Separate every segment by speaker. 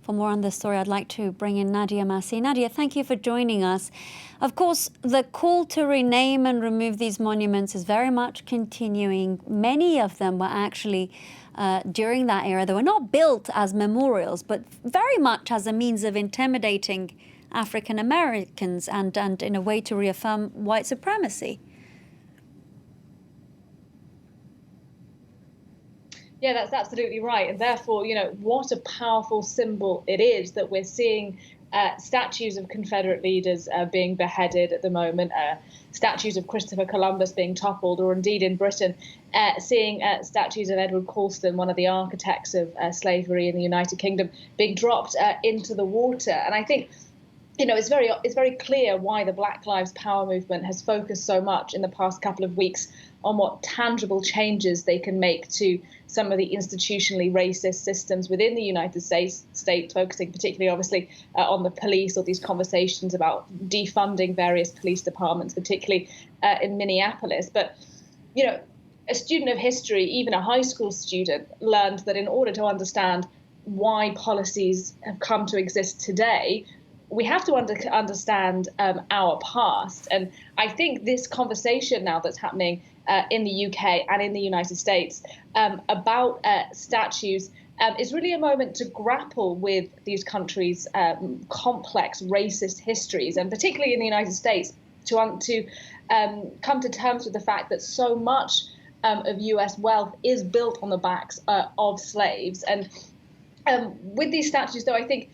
Speaker 1: For more on this story, I'd like to bring in Nadia Massih. Nadia, thank you for joining us. Of course, the call to rename and remove these monuments is very much continuing. Many of them were actually, during that era, they were not built as memorials, but very much as a means of intimidating African Americans and in a way to reaffirm white supremacy.
Speaker 2: Yeah, that's absolutely right. And therefore, what a powerful symbol it is that we're seeing statues of Confederate leaders being beheaded at the moment, statues of Christopher Columbus being toppled, or indeed in Britain, seeing statues of Edward Colston, one of the architects of slavery in the United Kingdom, being dropped into the water. And I think it's very clear why the Black Lives Power movement has focused so much in the past couple of weeks on what tangible changes they can make to some of the institutionally racist systems within the United States, focusing particularly, obviously, on the police, or these conversations about defunding various police departments, particularly in Minneapolis. But, a student of history, even a high school student, learned that in order to understand why policies have come to exist today, we have to understand our past. And I think this conversation now that's happening in the UK and in the United States about statues is really a moment to grapple with these countries' complex racist histories, and particularly in the United States, to come to terms with the fact that so much of US wealth is built on the backs of slaves. And with these statues, though, I think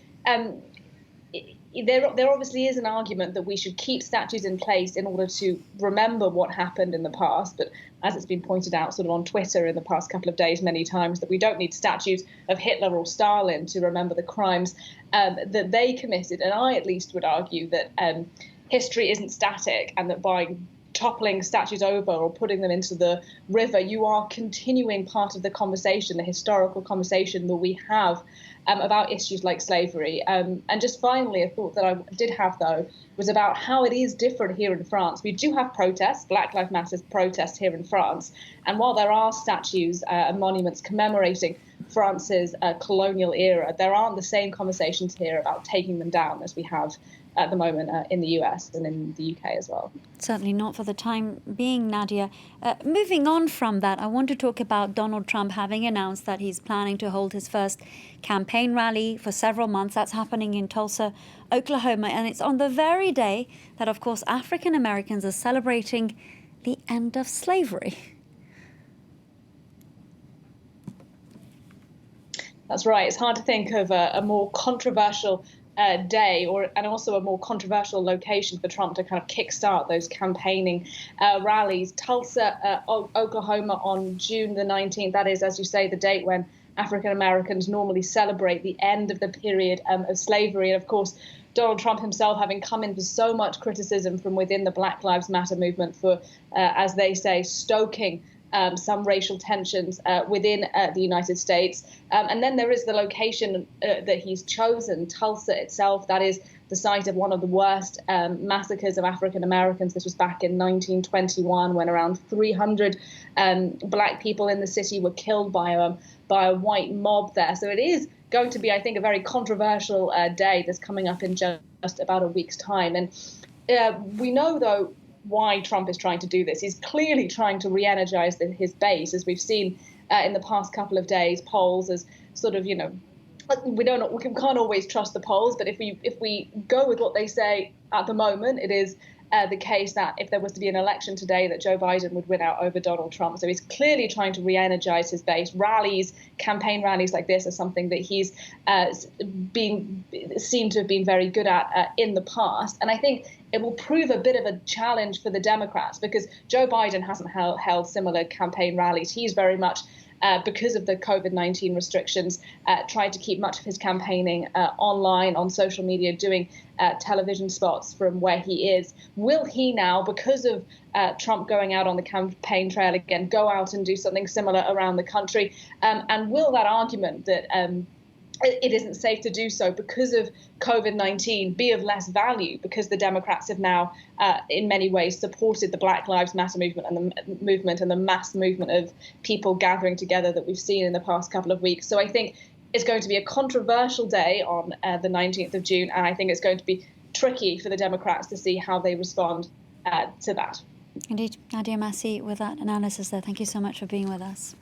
Speaker 2: there obviously is an argument that we should keep statues in place in order to remember what happened in the past. But as it's been pointed out sort of on Twitter in the past couple of days many times, that we don't need statues of Hitler or Stalin to remember the crimes that they committed. And I at least would argue that history isn't static, and that by toppling statues over or putting them into the river, you are continuing part of the conversation, the historical conversation that we have about issues like slavery. And just finally, a thought that I did have, though, was about how it is different here in France. We do have protests, Black Lives Matter protests here in France. And while there are statues and monuments commemorating France's colonial era, there aren't the same conversations here about taking them down as we have at the moment in the US and in the UK as well.
Speaker 1: Certainly not for the time being, Nadia. Moving on from that, I want to talk about Donald Trump having announced that he's planning to hold his first campaign rally for several months. That's happening in Tulsa, Oklahoma. And it's on the very day that, of course, African Americans are celebrating the end of slavery.
Speaker 2: That's right. It's hard to think of a more controversial day, and also a more controversial location for Trump to kind of kickstart those campaigning rallies. Tulsa, Oklahoma, on June the 19th. That is, as you say, the date when African Americans normally celebrate the end of the period of slavery. And of course, Donald Trump himself having come in for so much criticism from within the Black Lives Matter movement for, as they say, stoking some racial tensions within the United States. And then there is the location that he's chosen, Tulsa itself. That is the site of one of the worst massacres of African Americans. This was back in 1921, when around 300 black people in the city were killed by a white mob there. So it is going to be, I think, a very controversial day that's coming up in just about a week's time. And we know, though, why Trump is trying to do this. He's clearly trying to re-energize his base, as we've seen in the past couple of days. Polls as sort of, we can't always trust the polls, but if we go with what they say at the moment, it is the case that if there was to be an election today, that Joe Biden would win out over Donald Trump. So he's clearly trying to re-energize his base. Campaign rallies like this are something that he's been seen to have been very good at in the past. And I think it will prove a bit of a challenge for the Democrats, because Joe Biden hasn't held similar campaign rallies. He's very much, because of the COVID-19 restrictions, tried to keep much of his campaigning online, on social media, doing television spots from where he is. Will he now, because of Trump going out on the campaign trail again, go out and do something similar around the country? And will that argument that it isn't safe to do so because of COVID-19 be of less value, because the Democrats have now, in many ways, supported the Black Lives Matter movement and the mass movement of people gathering together that we've seen in the past couple of weeks? So I think It's going to be a controversial day on the 19th of June, and I think it's going to be tricky for the Democrats to see how they respond to that.
Speaker 1: Indeed. Nadia Massih with that analysis there. Thank you so much for being with us.